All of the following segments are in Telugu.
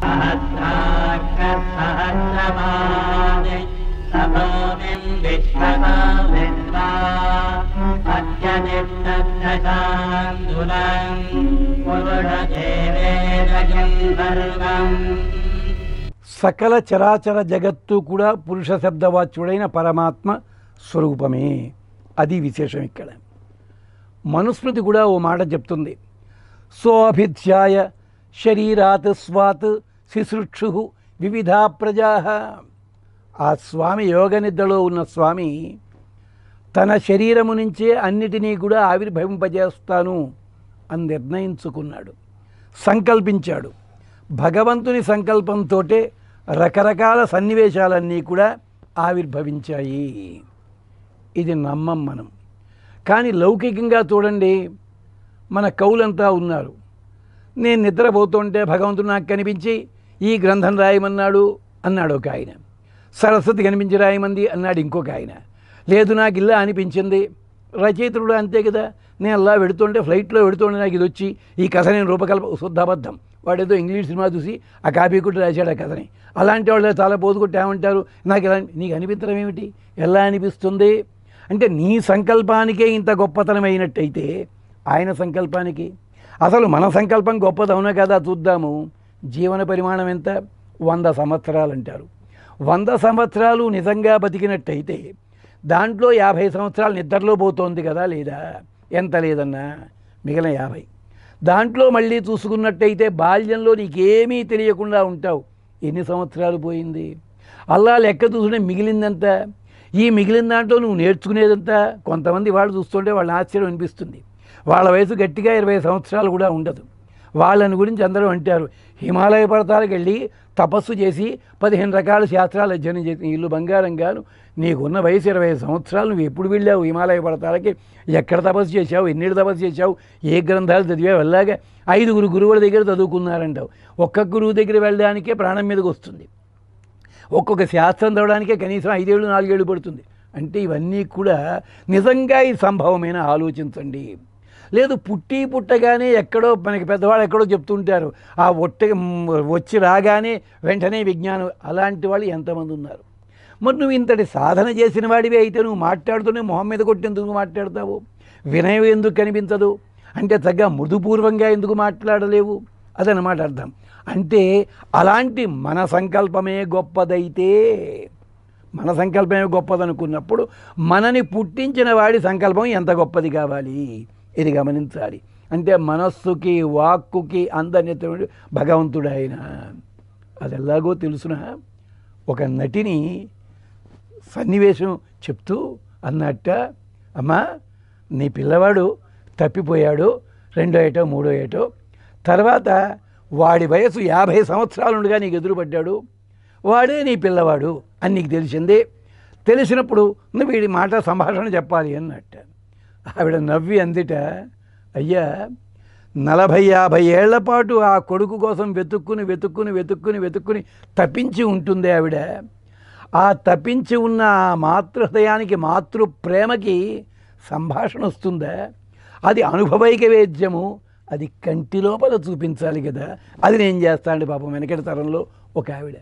सहस्राक्षसहस्रपादे सभूमिं विश्वतो विश्वा अत्यतिष्ठशान्दुलं पुरुषदेवेदयं सर्वम्. సకల చరాచర జగత్తు కూడా పురుష శబ్దవాచ్యుడైన పరమాత్మ స్వరూపమే. అది విశేషం. ఇక్కడ మనుస్మృతి కూడా ఓ మాట చెప్తుంది, సోభిధ్యాయ శరీరాత్ స్వాత్ శిశృక్షు వివిధా ప్రజా. ఆ స్వామి యోగ నిద్రలో ఉన్న స్వామి తన శరీరము నుంచే అన్నిటినీ కూడా ఆవిర్భవింపజేస్తాను అని నిర్ణయించుకున్నాడు, సంకల్పించాడు. భగవంతుని సంకల్పంతో రకరకాల సన్నివేశాలన్నీ కూడా ఆవిర్భవించాయి. ఇది నమ్మం మనం. కానీ లౌకికంగా చూడండి, మన కవులంతా ఉన్నారు. నేను నిద్రపోతుంటే భగవంతుడు నాకు కనిపించి ఈ గ్రంథం రాయమన్నాడు అన్నాడు ఒక ఆయన, సరస్వతి కనిపించి రాయమంది అన్నాడు ఇంకొక ఆయన. లేదు నాకు ఇలా అనిపించింది. రచయితుడు అంతే కదా, నేను అలా వెడుతుంటే ఫ్లైట్లో వెడుతుంటే నాకు ఇది వచ్చి ఈ కథ నేను రూపకల్ప శుద్ధాబద్ధం. వాడేదో ఇంగ్లీష్ సినిమా చూసి ఆ కాపీ కొట్టి రాశాడు ఆ కథని. అలాంటి వాళ్ళు చాలా పోదుకొట్టి ఏమంటారు, నాకు ఇలా నీకు అనిపించడం ఏమిటి, ఎలా అనిపిస్తుంది అంటే నీ సంకల్పానికే ఇంత గొప్పతనమైనట్టయితే ఆయన సంకల్పానికి అసలు మన సంకల్పం గొప్పదవునా కదా చూద్దాము. జీవన పరిమాణం ఎంత? 100 సంవత్సరాలు అంటారు. 100 సంవత్సరాలు నిజంగా బతికినట్టయితే దాంట్లో 50 సంవత్సరాలు నిద్రలో పోతోంది కదా లేదా? ఎంత లేదన్నా మిగిలిన 50. దాంట్లో మళ్ళీ చూసుకున్నట్టయితే బాల్యంలో నీకేమీ తెలియకుండా ఉంటావు. ఎన్ని సంవత్సరాలు పోయింది? అలా లెక్క చూసుకుంటే మిగిలిందంతా. ఈ మిగిలిన దాంట్లో నువ్వు నేర్చుకునేదంతా. కొంతమంది వాళ్ళు చూస్తుంటే వాళ్ళ ఆశ్చర్యం అనిపిస్తుంది. వాళ్ళ వయసు గట్టిగా 20 సంవత్సరాలు కూడా ఉండదు. వాళ్ళని గురించి అందరూ అంటారు, హిమాలయ పర్వతాలకు వెళ్ళి తపస్సు చేసి 15 రకాల శాస్త్రాలు అధ్యయనం చేసి ఇల్లు బంగారం గాను, నీకున్న వయసు 20 సంవత్సరాలు, నువ్వు ఎప్పుడు వెళ్ళావు హిమాలయ పర్వతాలకి, ఎక్కడ తపస్సు చేశావు, ఎన్నిళ్ళు తపస్సు చేశావు, ఏ గ్రంథాలు చదివావు? అలాగే 5 గురువుల దగ్గర చదువుకున్నారంటావు. ఒక్క గురువు దగ్గర వెళ్ళడానికే ప్రాణం మీదకి వస్తుంది. ఒక్కొక్క శాస్త్రం చదవడానికే కనీసం 5 ఏళ్ళు 4 ఏళ్ళు పడుతుంది. అంటే ఇవన్నీ కూడా నిజంగా ఈ సంభవమైన ఆలోచించండి. లేదు పుట్టగానే ఎక్కడో మనకి పెద్దవాళ్ళు ఎక్కడో చెప్తుంటారు, ఆ వచ్చి రాగానే వెంటనే విజ్ఞానం. అలాంటి వాళ్ళు ఎంతమంది ఉన్నారు? మరి నువ్వు ఇంతటి సాధన చేసిన వాడివి అయితే నువ్వు మాట్లాడుతూనే మొహం మీద కొట్టేందుకు మాట్లాడతావు? వినయం ఎందుకు కనిపించదు? అంటే తగ్గ మృదుపూర్వంగా ఎందుకు మాట్లాడలేవు? అదనమాట అర్థం. అంటే అలాంటి మన సంకల్పమే గొప్పదైతే, మన సంకల్పమే గొప్పదనుకున్నప్పుడు మనని పుట్టించిన వాడి సంకల్పం ఎంత గొప్పది కావాలి? ఇది గమనించాలి. అంటే మనస్సుకి వాక్కుకి అందరినటువంటి భగవంతుడు ఆయన. అది ఎలాగో తెలుసున, ఒక నటిని సన్నివేశం చెప్తూ అన్నట్ట, అమ్మా నీ పిల్లవాడు తప్పిపోయాడు, 2వ ఏటో 3వ ఏటో, తర్వాత వాడి వయసు 50 సంవత్సరాలుండగా నీకు ఎదురుపడ్డాడు, వాడే నీ పిల్లవాడు అని నీకు తెలిసిందే. తెలిసినప్పుడు నువ్వు వీడి మాట సంభాషణ చెప్పాలి అన్నట్ట. ఆవిడ నవ్వి అందిట, అయ్యా 40-50 ఏళ్ల పాటు ఆ కొడుకు కోసం వెతుక్కుని తప్పించి ఉంటుంది ఆవిడ. ఆ తప్పించి ఉన్న ఆ మాతృహృదయానికి, మాతృ ప్రేమకి సంభాషణ వస్తుందా? అది అనుభవైక వేద్యము. అది కంటి లోపల చూపించాలి కదా. అది నేను చేస్తానండి పాపం వెనకటి తరంలో ఒక ఆవిడ.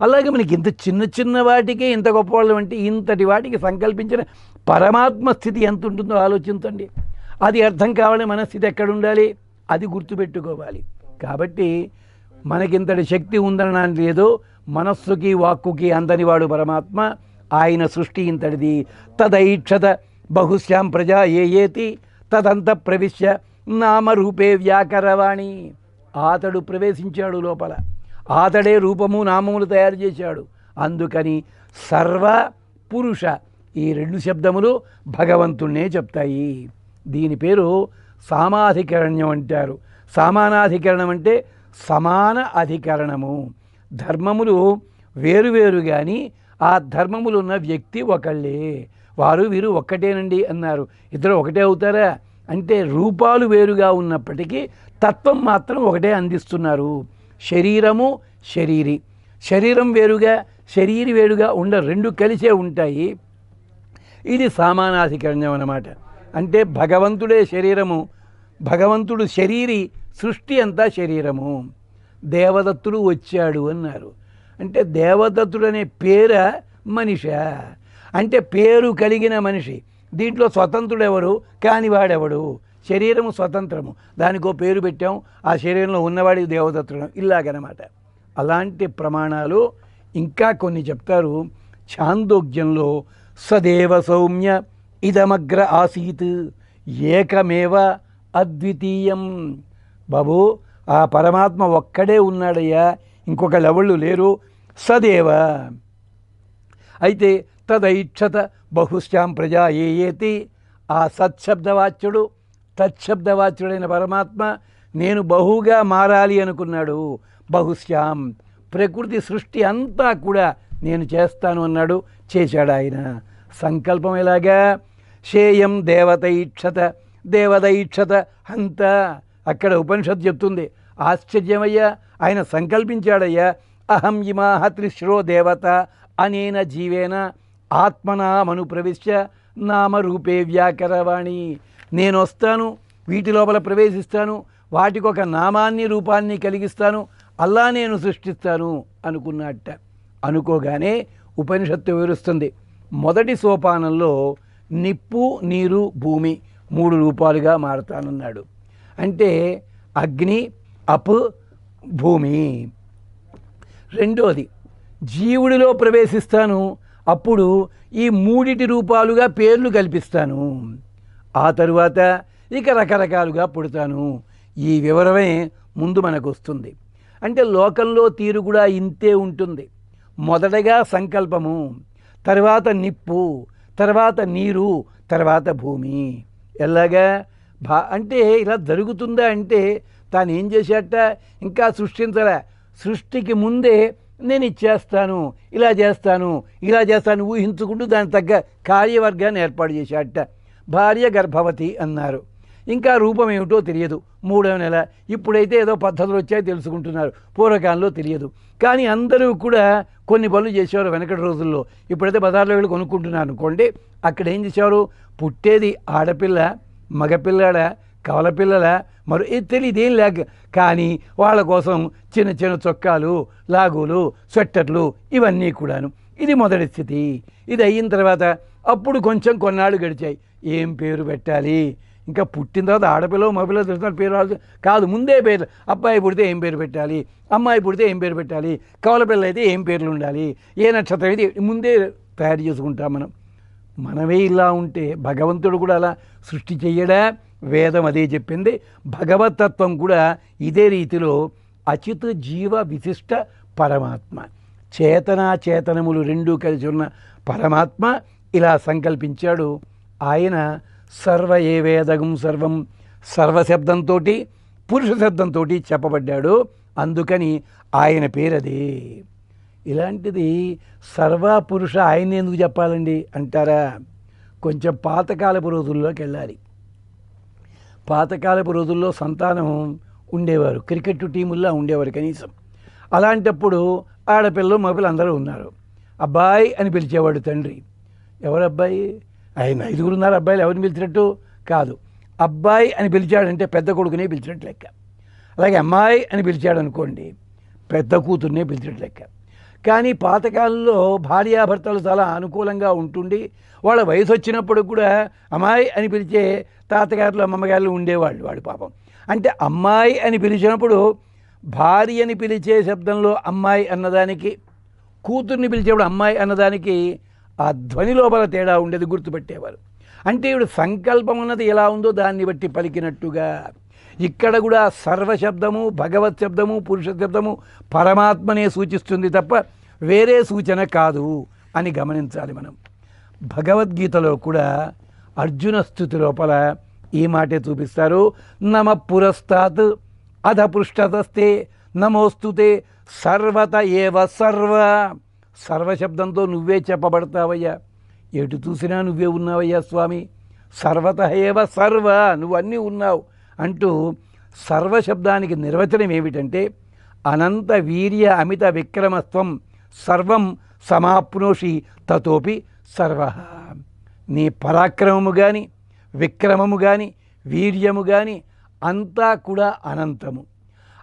అలాగే మనకి ఇంత చిన్న వాటికే ఇంత గొప్పవాళ్ళు అంటే ఇంతటి వాటికి సంకల్పించిన పరమాత్మ స్థితి ఎంత ఉంటుందో ఆలోచించండి. అది అర్థం కావాలి. మన స్థితి ఎక్కడ ఉండాలి అది గుర్తుపెట్టుకోవాలి. కాబట్టి మనకింతటి శక్తి ఉందని లేదో, మనస్సుకి వాక్కుకి అందని వాడు పరమాత్మ. ఆయన సృష్టి ఇంతటిది. తదైక్షత బహుశ్యాం ప్రజా ఏయేతి తదంత ప్రవిశ్య నామరూపే వ్యాకరవాణి. ఆతడు ప్రవేశించాడు లోపల, ఆతడే రూపము నామములు తయారు చేశాడు. అందుకని సర్వ పురుష ఈ 2 శబ్దములు భగవంతుణ్ణే చెప్తాయి. దీని పేరు సామాధికరణ్యం అంటారు. సమానాధికరణం అంటే సమాన అధికరణము. ధర్మములు వేరువేరు కానీ ఆ ధర్మములు ఉన్న వ్యక్తి ఒకళ్ళే. వారు వీరు ఒక్కటేనండి అన్నారు. ఇద్దరు ఒకటే అవుతారా అంటే రూపాలు వేరుగా ఉన్నప్పటికీ తత్వం మాత్రం ఒకటే అందిస్తున్నారు. శరీరము శరీరి, శరీరం వేరుగా శరీరి వేరుగా రెండు కలిసే ఉంటాయి. ఇది సమానాధికరణ్యం అన్నమాట. అంటే భగవంతుడే శరీరము, భగవంతుడు శరీరి, సృష్టి అంతా శరీరము. దేవదత్తుడు వచ్చాడు అన్నారు. అంటే దేవదత్తుడు అనే పేర మనిషా? అంటే పేరు కలిగిన మనిషి. దీంట్లో స్వతంత్రుడు ఎవరు, కానివాడెవడు? శరీరము స్వతంత్రము, దానికో పేరు పెట్టాం, ఆ శరీరంలో ఉన్నవాడి దేవదత్తుడు, ఇలాగనమాట. అలాంటి ప్రమాణాలు ఇంకా కొన్ని చెప్తారు. ఛాందోగ్యంలో సదేవ సౌమ్య ఇదమగ్ర ఆసీత్ ఏకమేవ అద్వితీయం. బాబు, ఆ పరమాత్మ ఒక్కడే ఉన్నాడయ్యా, ఇంకొకళ్ళు ఎవళ్ళు లేరు. సదేవ అయితే తదైక్షత బహుశ్యాం ప్రజా ఏయేతి. ఆ సత్శబ్దవాచ్యుడు, తత్శబ్దవాచ్యుడైన పరమాత్మ నేను బహుగా మారాలి అనుకున్నాడు. బహుశ్యాం, ప్రకృతి సృష్టి అంతా కూడా నేను చేస్తాను అన్నాడు, చేశాడు ఆయన. సంకల్పం ఎలాగా? శేయం దేవతైక్షత, దేవదైక్షత హంత. అక్కడ ఉపనిషత్తు చెప్తుంది, ఆశ్చర్యమయ్యా, ఆయన సంకల్పించాడయ్యా. అహం ఇమాహ త్రిశ్రో దేవత అనేన జీవేన ఆత్మనామను ప్రవిశ్య నామరూపే వ్యాకరవాణి. నేను వస్తాను, వీటి లోపల ప్రవేశిస్తాను, వాటికి ఒక నామాన్ని రూపాన్ని కలిగిస్తాను, అల్లా నేను సృష్టిస్తాను అనుకున్నట్ట. అనుకోగానే ఉపనిషత్తు వివరిస్తుంది, మొదటి సోపానంలో నిప్పు, నీరు, భూమి 3 రూపాలుగా మారతానన్నాడు. అంటే అగ్ని, అప్, భూమి. రెండోది జీవుడిలో ప్రవేశిస్తాను, అప్పుడు ఈ 3 రూపాలుగా పేర్లు కల్పిస్తాను. ఆ తరువాత ఇక రకరకాలుగా పుడతాను. ఈ వివరమే ముందు మనకు వస్తుంది. అంటే లోకంలో తీరు కూడా ఇంతే ఉంటుంది. మొదటగా సంకల్పము, తర్వాత నిప్పు, తర్వాత నీరు, తర్వాత భూమి. ఎలాగా అంటే ఇలా జరుగుతుందా అంటే తాను ఏం చేశాట, ఇంకా సృష్టించలే. సృష్టికి ముందే నేను ఇచ్చేస్తాను, ఇలా చేస్తాను, ఇలా చేస్తాను ఊహించుకుంటూ దానికి తగ్గ కార్యవర్గాన్ని ఏర్పాటు చేశాట. భార్య గర్భవతి అన్నారు, ఇంకా రూపం ఏమిటో తెలియదు, 3వ నెల. ఇప్పుడైతే ఏదో పద్ధతులు వచ్చాయో తెలుసుకుంటున్నారు, పూర్వకాలంలో తెలియదు. కానీ అందరూ కూడా కొన్ని పనులు చేసేవారు వెనకటి రోజుల్లో. ఇప్పుడైతే బజార్లో వెళ్ళి కొనుక్కుంటున్నారు అనుకోండి, అక్కడ ఏం చేసేవారు, పుట్టేది ఆడపిల్ల, మగపిల్లడ, కవలపిల్లల, మరి తెలియదేం లేక, కానీ వాళ్ళ కోసం చిన్న చిన్న చొక్కాలు, లాగులు, స్వెట్టర్లు ఇవన్నీ కూడాను. ఇది మొదటి స్థితి. ఇది అయిన తర్వాత అప్పుడు కొంచెం కొన్నాళ్ళు గడిచాయి, ఏం పేరు పెట్టాలి. ఇంకా పుట్టిన తర్వాత ఆడపిల్ల మగపిల్ల తెలుస్తున్న పేరు కాదు, ముందే పేర్లు. అబ్బాయి పుడితే ఏం పేరు పెట్టాలి, అమ్మాయి పుడితే ఏం పేరు పెట్టాలి, కవలపిల్ల అయితే ఏం పేర్లు ఉండాలి, ఏ నక్షత్రం అయితే ముందే తయారు చేసుకుంటాం మనం. మనమే ఇలా ఉంటే భగవంతుడు కూడా అలా సృష్టి చెయ్యడా? వేదం అదే చెప్పింది. భగవతత్వం కూడా ఇదే రీతిలో అచిత్ జీవ విశిష్ట పరమాత్మ, చేతనాచేతనములు రెండూ కలిసి ఉన్న పరమాత్మ ఇలా సంకల్పించాడు. ఆయన సర్వ ఏ వేదగం సర్వం, సర్వశబ్దంతో పురుష శబ్దంతో చెప్పబడ్డాడు. అందుకని ఆయన పేరదే. ఇలాంటిది సర్వపురుష ఆయన ఎందుకు చెప్పాలండి అంటారా? కొంచెం పాతకాలపు రోజుల్లోకి వెళ్ళాలి. పాతకాలపు రోజుల్లో సంతానం ఉండేవారు, క్రికెట్ టీముల్లో ఉండేవారు కనీసం. అలాంటప్పుడు ఆడపిల్లలు మగపిల్లలు అందరూ ఉన్నారు. అబ్బాయి అని పిలిచేవాడు తండ్రి. ఎవరు అబ్బాయి? ఆయన 5గురు ఉన్నారు, అబ్బాయిలు ఎవరిని పిలిచినట్టు కాదు. అబ్బాయి అని పిలిచాడంటే పెద్ద కొడుకునే పిలిచినట్టు లెక్క. అలాగే అమ్మాయి అని పిలిచాడు అనుకోండి, పెద్ద కూతుర్నే పిలిచినట్టు లెక్క. కానీ పాతకాలంలో భార్యాభర్తలు చాలా అనుకూలంగా ఉంటుండి వాళ్ళ వయసు వచ్చినప్పుడు కూడా అమ్మాయి అని పిలిచే తాతగారులు అమ్మమ్మగారులు ఉండేవాళ్ళు. వాడు పాపం అంటే అమ్మాయి అని పిలిచినప్పుడు భార్యని పిలిచే శబ్దంలో అమ్మాయి అన్నదానికి, కూతుర్ని పిలిచేప్పుడు అమ్మాయి అన్నదానికి ఆ ధ్వని లోపల తేడా ఉండేది, గుర్తుపెట్టేవారు. అంటే ఇప్పుడు సంకల్పం అన్నది ఎలా ఉందో దాన్ని బట్టి పలికినట్టుగా ఇక్కడ కూడా సర్వశబ్దము, భగవత్ శబ్దము, పురుష శబ్దము పరమాత్మనే సూచిస్తుంది తప్ప వేరే సూచన కాదు అని గమనించాలి మనం. భగవద్గీతలో కూడా అర్జున స్థుతి లోపల ఈ మాటే చూపిస్తారు. నమ పురస్తాత్ అధ పృష్ఠతస్తే నమోస్తుతే సర్వత ఏవ సర్వ. సర్వశబ్దంతో నువ్వే చెప్పబడతావయ్యా, ఎటు చూసినా నువ్వే ఉన్నావయ్యా స్వామి. సర్వత ఏవ సర్వ, నువ్వన్నీ ఉన్నావు అంటూ సర్వశబ్దానికి నిర్వచనం ఏమిటంటే అనంత వీర్య అమిత విక్రమత్వం సర్వం సమాప్నోషి తతోపి సర్వ. నీ పరాక్రమము కానీ, విక్రమము కానీ, వీర్యము కానీ అంతా కూడా అనంతము.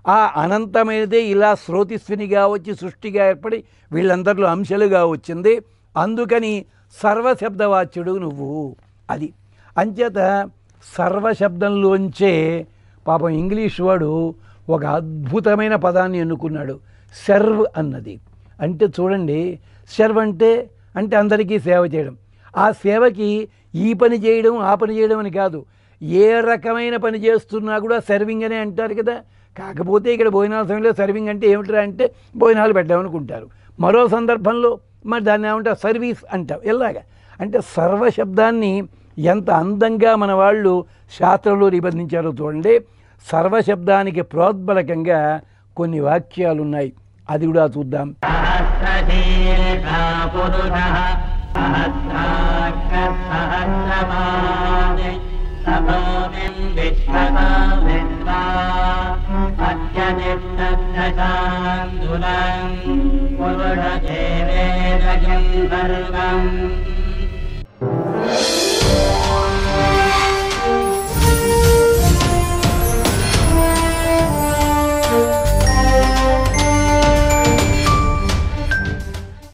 ఆ అనంతమైనదే ఇలా శ్రోతిస్వినిగా వచ్చి సృష్టిగా ఏర్పడి వీళ్ళందరిలో అంశాలుగా వచ్చింది. అందుకని సర్వశబ్దవాచ్యుడు నువ్వు. అది అంచేత సర్వశబ్దంలోంచే పాపం ఇంగ్లీష్ వాడు ఒక అద్భుతమైన పదాన్ని ఎన్నుకున్నాడు, సర్వ్ అన్నది. అంటే చూడండి, సర్వ్ అంటే అందరికీ సేవ చేయడం. ఆ సేవకి ఈ పని చేయడం ఆ పని చేయడం అని కాదు, ఏ రకమైన పని చేస్తున్నా కూడా సర్వింగ్ అనే అంటారు కదా. కాకపోతే ఇక్కడ భోజనాల సమయంలో సర్వింగ్ అంటే ఏమిట్రా అంటే భోజనాలు పెట్టామనుకుంటారు. మరో సందర్భంలో మరి దాన్ని ఏమంటారు, సర్వీస్ అంటాం. ఎలాగా అంటే సర్వశబ్దాన్ని ఎంత అందంగా మన వాళ్ళు శాస్త్రంలో నిబంధించారో చూడండి. సర్వశబ్దానికి ప్రోద్బలకంగా కొన్ని వాక్యాలు ఉన్నాయి, అది కూడా చూద్దాం. పురుష